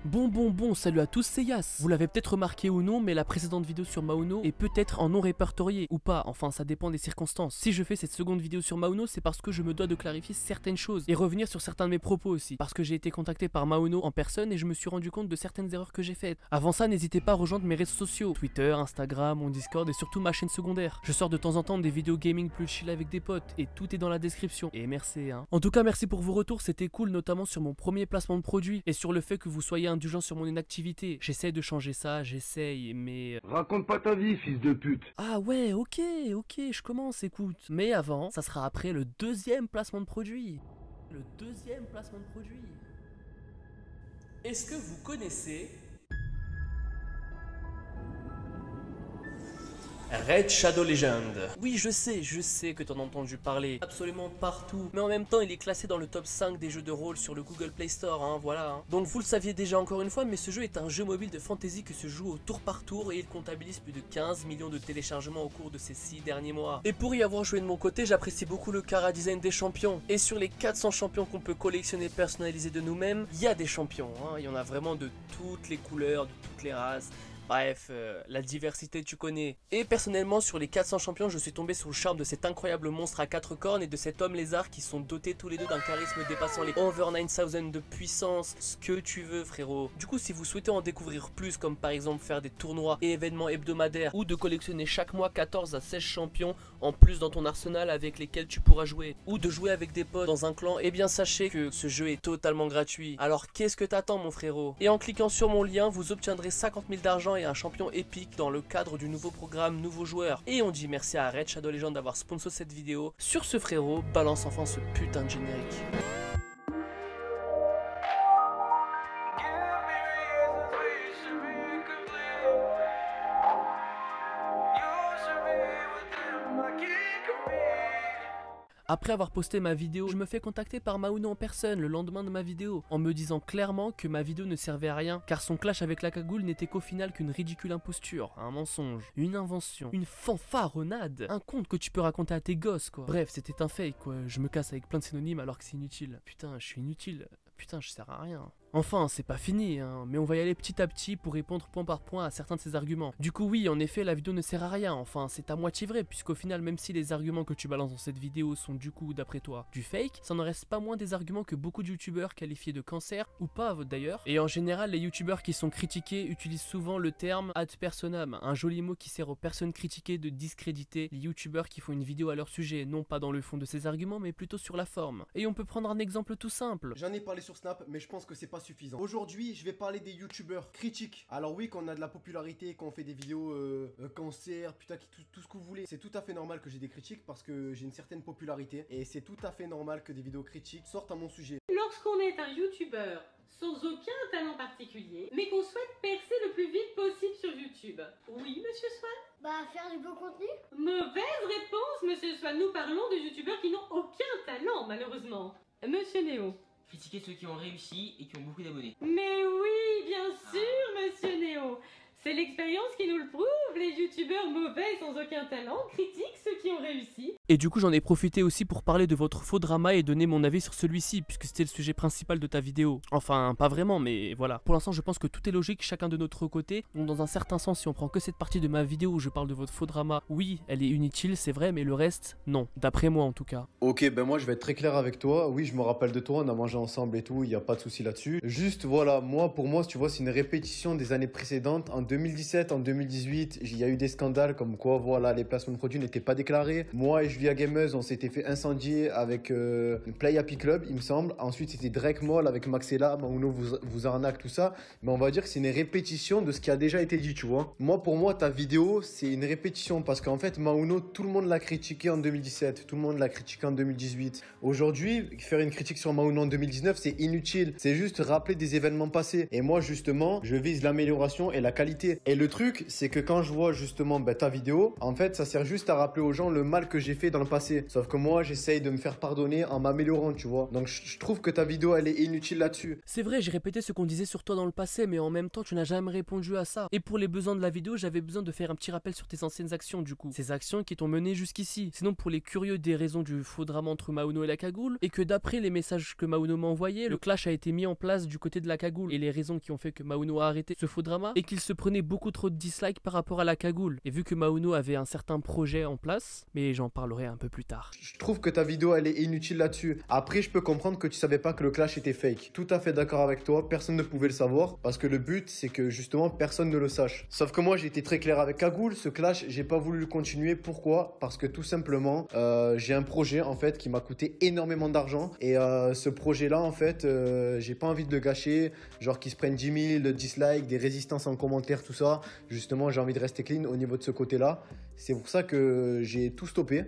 Bon, salut à tous, c'est Yas. Vous l'avez peut-être remarqué ou non, mais la précédente vidéo sur Maono est peut-être en non répertorié, ou pas, enfin ça dépend des circonstances. Si je fais cette seconde vidéo sur Maono, c'est parce que je me dois de clarifier certaines choses, et revenir sur certains de mes propos aussi, parce que j'ai été contacté par Maono en personne et je me suis rendu compte de certaines erreurs que j'ai faites. Avant ça, n'hésitez pas à rejoindre mes réseaux sociaux, Twitter, Instagram, mon Discord et surtout ma chaîne secondaire. Je sors de temps en temps des vidéos gaming plus chill avec des potes, et tout est dans la description, et merci hein. En tout cas, merci pour vos retours, c'était cool, notamment sur mon premier placement de produit, et sur le fait que vous soyez indulgents sur mon inactivité. J'essaie de changer ça, j'essaye, mais... Raconte pas ta vie, fils de pute. Ah ouais, ok, je commence, écoute. Mais avant, ça sera après le deuxième placement de produit. Est-ce que vous connaissez Raid Shadow Legends? Oui, je sais que t'en as entendu parler absolument partout, mais en même temps il est classé dans le top 5 des jeux de rôle sur le Google Play Store, hein, voilà. Hein. Donc vous le saviez déjà encore une fois, mais ce jeu est un jeu mobile de fantasy qui se joue au tour par tour et il comptabilise plus de 15 millions de téléchargements au cours de ces 6 derniers mois. Et pour y avoir joué de mon côté, j'apprécie beaucoup le chara design des champions. Et sur les 400 champions qu'on peut collectionner personnaliser de nous-mêmes, il y a des champions, hein. Il y en a vraiment de toutes les couleurs, de toutes les races. Bref, la diversité tu connais. Et personnellement sur les 400 champions je suis tombé sous le charme de cet incroyable monstre à 4 cornes et de cet homme lézard qui sont dotés tous les deux d'un charisme dépassant les over 9000 de puissance. Ce que tu veux frérot. Du coup si vous souhaitez en découvrir plus comme par exemple faire des tournois et événements hebdomadaires ou de collectionner chaque mois 14 à 16 champions en plus dans ton arsenal avec lesquels tu pourras jouer ou de jouer avec des potes dans un clan, eh bien sachez que ce jeu est totalement gratuit. Alors qu'est-ce que t'attends mon frérot? Et en cliquant sur mon lien vous obtiendrez 50 000 d'argent et un champion épique dans le cadre du nouveau programme Nouveaux Joueurs. Et on dit merci à Raid Shadow Legends d'avoir sponsor cette vidéo. Sur ce frérot, balance enfin ce putain de générique. Après avoir posté ma vidéo, je me fais contacter par Maono en personne le lendemain de ma vidéo, en me disant clairement que ma vidéo ne servait à rien, car son clash avec la cagoule n'était qu'au final qu'une ridicule imposture, un mensonge, une invention, une fanfaronnade, un conte que tu peux raconter à tes gosses quoi. Bref, c'était un fake quoi, je me casse avec plein de synonymes alors que c'est inutile. Putain, je suis inutile, putain, je sers à rien. Enfin, c'est pas fini, hein, mais on va y aller petit à petit pour répondre point par point à certains de ces arguments. Du coup oui, en effet, la vidéo ne sert à rien, enfin c'est à moitié vrai, puisqu'au final, même si les arguments que tu balances dans cette vidéo sont du coup, d'après toi, du fake, ça n'en reste pas moins des arguments que beaucoup de youtubeurs qualifiés de cancer, ou pas d'ailleurs. Et en général, les youtubeurs qui sont critiqués utilisent souvent le terme ad personam, un joli mot qui sert aux personnes critiquées de discréditer les youtubeurs qui font une vidéo à leur sujet, non pas dans le fond de ces arguments, mais plutôt sur la forme. Et on peut prendre un exemple tout simple. J'en ai parlé sur Snap, mais je pense que c'est pas suffisant. Aujourd'hui, je vais parler des youtubeurs critiques. Alors oui, quand on a de la popularité, quand on fait des vidéos cancer, putain, tout ce que vous voulez, c'est tout à fait normal que j'ai des critiques parce que j'ai une certaine popularité et c'est tout à fait normal que des vidéos critiques sortent à mon sujet. Lorsqu'on est un youtubeur sans aucun talent particulier, mais qu'on souhaite percer le plus vite possible sur YouTube. Oui, monsieur Swan? Bah, faire du beau contenu. Mauvaise réponse, monsieur Swan. Nous parlons de youtubeurs qui n'ont aucun talent, malheureusement. Monsieur Néo. Critiquer ceux qui ont réussi et qui ont beaucoup d'abonnés. Mais oui, bien sûr, monsieur Néo. C'est l'expérience qui nous le prouve. Les youtubeurs mauvais sans aucun talent critiquent ceux qui ont réussi. Et du coup j'en ai profité aussi pour parler de votre faux drama et donner mon avis sur celui-ci, puisque c'était le sujet principal de ta vidéo. Enfin, pas vraiment, mais voilà. Pour l'instant je pense que tout est logique, chacun de notre côté. Donc dans un certain sens, si on prend que cette partie de ma vidéo où je parle de votre faux drama, oui, elle est inutile, c'est vrai, mais le reste, non. D'après moi en tout cas. Ok, ben moi je vais être très clair avec toi. Oui, je me rappelle de toi, on a mangé ensemble et tout, il n'y a pas de souci là-dessus. Juste voilà, pour moi, tu vois, c'est une répétition des années précédentes. En 2017, en 2018, il y a eu des scandales comme quoi, voilà, les placements de produits n'étaient pas déclarés. Moi et Julia Gameuse, on s'était fait incendier avec Play Happy Club, il me semble. Ensuite, c'était Drake Mall avec Maxella, Maono vous arnaque, tout ça. Mais on va dire que c'est une répétition de ce qui a déjà été dit, tu vois. Pour moi, ta vidéo, c'est une répétition parce qu'en fait, Maono, tout le monde l'a critiqué en 2017, tout le monde l'a critiqué en 2018. Aujourd'hui, faire une critique sur Maono en 2019, c'est inutile. C'est juste rappeler des événements passés. Et moi, justement, je vise l'amélioration et la qualité qualité. Et le truc, c'est que quand je vois justement ta vidéo, en fait, ça sert juste à rappeler aux gens le mal que j'ai fait dans le passé. Sauf que moi, j'essaye de me faire pardonner en m'améliorant, tu vois. Donc je trouve que ta vidéo, elle est inutile là-dessus. C'est vrai, j'ai répété ce qu'on disait sur toi dans le passé, mais en même temps, tu n'as jamais répondu à ça. Et pour les besoins de la vidéo, j'avais besoin de faire un petit rappel sur tes anciennes actions du coup. Ces actions qui t'ont mené jusqu'ici. Sinon, pour les curieux des raisons du faux drama entre Mauno et la cagoule, et que d'après les messages que Mauno m'a envoyés, le clash a été mis en place du côté de la cagoule. Et les raisons qui ont fait que Mauno a arrêté ce faux drama, et qu'il se prenait beaucoup trop de dislikes par rapport à la cagoule. Et vu que Mauno avait un certain projet en place, mais j'en parlerai un peu plus tard. Je trouve que ta vidéo, elle est inutile là-dessus. Après, je peux comprendre que tu savais pas que le clash était fake. Tout à fait d'accord avec toi, personne ne pouvait le savoir, parce que le but, c'est que justement, personne ne le sache. Sauf que moi, j'ai été très clair avec Cagoule, ce clash, j'ai pas voulu le continuer. Pourquoi? Parce que tout simplement, j'ai un projet, en fait, qui m'a coûté énormément d'argent. Et ce projet-là, en fait, j'ai pas envie de le gâcher. Genre qu'ils se prennent 10 000 dislikes, des résistances en commentaire, tout ça. Justement, j'ai envie de rester clean au niveau de ce côté-là. C'est pour ça que j'ai tout stoppé.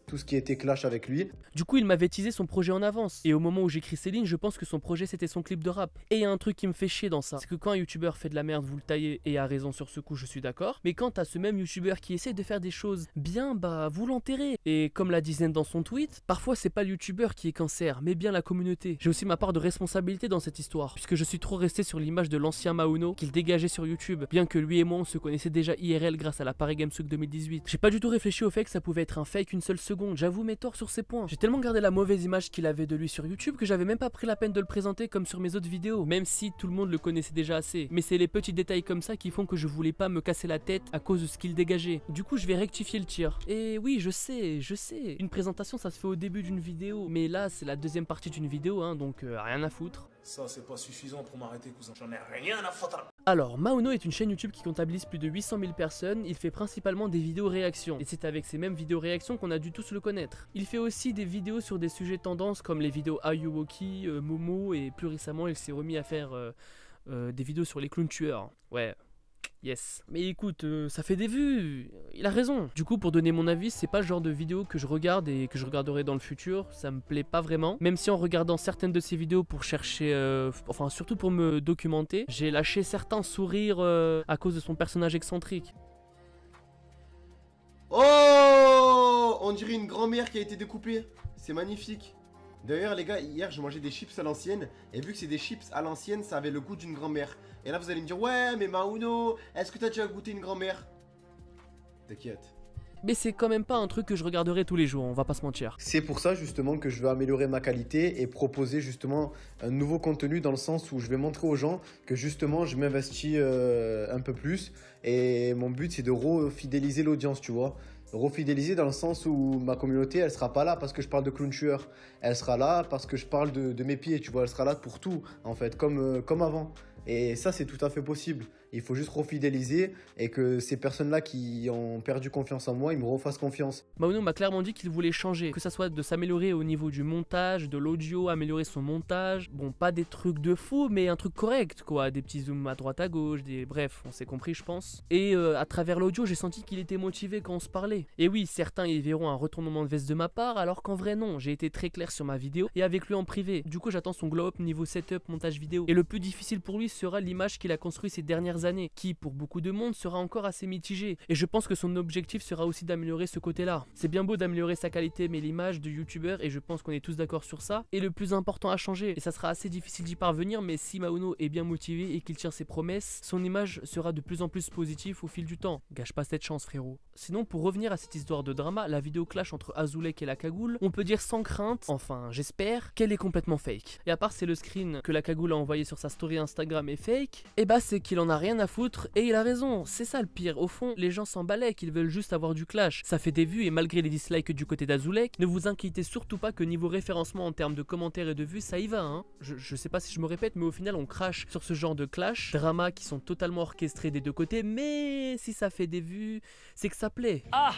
Tout ce qui était clash avec lui. Du coup, il m'avait teasé son projet en avance. Et au moment où j'écris ces lignes, je pense que son projet c'était son clip de rap. Et il y a un truc qui me fait chier dans ça. C'est que quand un youtubeur fait de la merde, vous le taillez et a raison sur ce coup, je suis d'accord. Mais quand t'as ce même youtubeur qui essaie de faire des choses bien, bah vous l'enterrez. Et comme l'a dit Zen dans son tweet, parfois c'est pas le youtubeur qui est cancer, mais bien la communauté. J'ai aussi ma part de responsabilité dans cette histoire, puisque je suis trop resté sur l'image de l'ancien Mauno qu'il dégageait sur YouTube, bien que lui et moi on se connaissait déjà IRL grâce à la Paris Games Week 2018. J'ai pas du tout réfléchi au fait que ça pouvait être un fake une seule seconde, j'avoue mes torts sur ces points. J'ai tellement gardé la mauvaise image qu'il avait de lui sur YouTube que j'avais même pas pris la peine de le présenter comme sur mes autres vidéos, même si tout le monde le connaissait déjà assez. Mais c'est les petits détails comme ça qui font que je voulais pas me casser la tête à cause de ce qu'il dégageait. Du coup je vais rectifier le tir. Et oui je sais, une présentation ça se fait au début d'une vidéo, mais là c'est la deuxième partie d'une vidéo hein, donc rien à foutre. Ça c'est pas suffisant pour m'arrêter cousin, j'en ai rien à foutre. Alors, Mauno est une chaîne YouTube qui comptabilise plus de 800 000 personnes, il fait principalement des vidéos réactions, et c'est avec ces mêmes vidéos réactions qu'on a dû tous le connaître. Il fait aussi des vidéos sur des sujets tendances comme les vidéos Ayuwoki, Momo, et plus récemment il s'est remis à faire des vidéos sur les clowns tueurs. Ouais. Yes. Mais écoute, ça fait des vues, il a raison. Du coup, pour donner mon avis, c'est pas le genre de vidéo que je regarde et que je regarderai dans le futur, ça me plaît pas vraiment. Même si en regardant certaines de ses vidéos pour chercher, enfin surtout pour me documenter, j'ai lâché certains sourires à cause de son personnage excentrique. Oh, on dirait une grand-mère qui a été découpée, c'est magnifique. D'ailleurs les gars, hier je mangeais des chips à l'ancienne, et vu que c'est des chips à l'ancienne, ça avait le goût d'une grand-mère. Et là vous allez me dire, ouais mais Mauno, est-ce que t'as déjà goûté une grand-mère? T'inquiète. Mais c'est quand même pas un truc que je regarderai tous les jours, on va pas se mentir. C'est pour ça justement que je veux améliorer ma qualité et proposer justement un nouveau contenu dans le sens où je vais montrer aux gens que justement je m'investis un peu plus. Et mon but c'est de refidéliser l'audience, tu vois. Refidéliser dans le sens où ma communauté elle sera pas là parce que je parle de clown tueur, elle sera là parce que je parle de mes pieds, tu vois, elle sera là pour tout en fait, comme avant. Et ça c'est tout à fait possible. Il faut juste refidéliser et que ces personnes-là qui ont perdu confiance en moi, ils me refassent confiance. Mauno m'a clairement dit qu'il voulait changer, que ça soit de s'améliorer au niveau du montage, de l'audio, améliorer son montage. Bon, pas des trucs de fou, mais un truc correct, quoi. Des petits zooms à droite à gauche, bref, on s'est compris, je pense. Et à travers l'audio, j'ai senti qu'il était motivé quand on se parlait. Et oui, certains y verront un retournement de veste de ma part, alors qu'en vrai non, j'ai été très clair sur ma vidéo et avec lui en privé. Du coup, j'attends son glow up niveau setup, montage vidéo. Et le plus difficile pour lui sera l'image qu'il a construite ces dernières années, qui pour beaucoup de monde sera encore assez mitigé. Et je pense que son objectif sera aussi d'améliorer ce côté-là. C'est bien beau d'améliorer sa qualité, mais l'image de youtubeur, et je pense qu'on est tous d'accord sur ça, est le plus important à changer. Et ça sera assez difficile d'y parvenir, mais si Mauno est bien motivé et qu'il tient ses promesses, son image sera de plus en plus positive au fil du temps. Gâche pas cette chance, frérot. Sinon, pour revenir à cette histoire de drama, la vidéo clash entre Azulek et la cagoule, on peut dire sans crainte, enfin j'espère, qu'elle est complètement fake. Et à part c'est le screen que la cagoule a envoyé sur sa story Instagram est fake, et bah c'est qu'il en a rien à foutre et il a raison, c'est ça le pire. Au fond, les gens s'en balaient, qu'ils veulent juste avoir du clash. Ça fait des vues et malgré les dislikes du côté d'Azulek, ne vous inquiétez surtout pas que niveau référencement en termes de commentaires et de vues, ça y va hein. Je sais pas si je me répète, mais au final on crache sur ce genre de clash, drama qui sont totalement orchestrés des deux côtés, mais si ça fait des vues, c'est que ça plaît. Ah!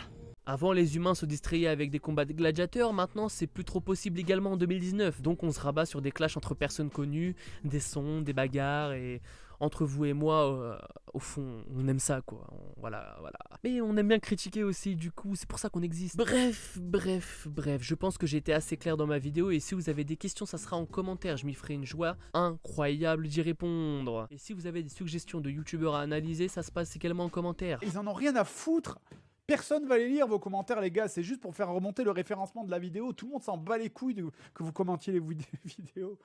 Avant, les humains se distrayaient avec des combats de gladiateurs, maintenant c'est plus trop possible également en 2019. Donc on se rabat sur des clashs entre personnes connues, des sons, des bagarres et... entre vous et moi, au fond, on aime ça, quoi. Voilà. Mais on aime bien critiquer aussi, du coup, c'est pour ça qu'on existe. Bref, je pense que j'ai été assez clair dans ma vidéo, et si vous avez des questions, ça sera en commentaire. Je m'y ferai une joie incroyable d'y répondre. Et si vous avez des suggestions de youtubeurs à analyser, ça se passe également en commentaire. Ils en ont rien à foutre. Personne va les lire vos commentaires, les gars. C'est juste pour faire remonter le référencement de la vidéo. Tout le monde s'en bat les couilles que vous commentiez les vidéos.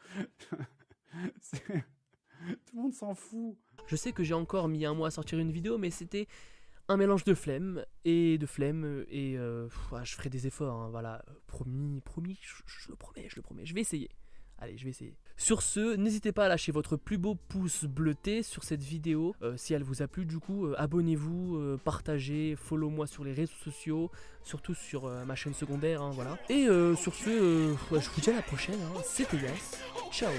Tout le monde s'en fout. Je sais que j'ai encore mis un mois à sortir une vidéo, mais c'était un mélange de flemme et je ferai des efforts, hein, voilà. Promis, je le promets, je vais essayer. Allez, je vais essayer. Sur ce, n'hésitez pas à lâcher votre plus beau pouce bleuté sur cette vidéo. Si elle vous a plu, du coup, abonnez-vous, partagez, follow-moi sur les réseaux sociaux, surtout sur ma chaîne secondaire, hein, voilà. Et sur ce, je vous dis à la prochaine, hein. C'était Yas. Ciao.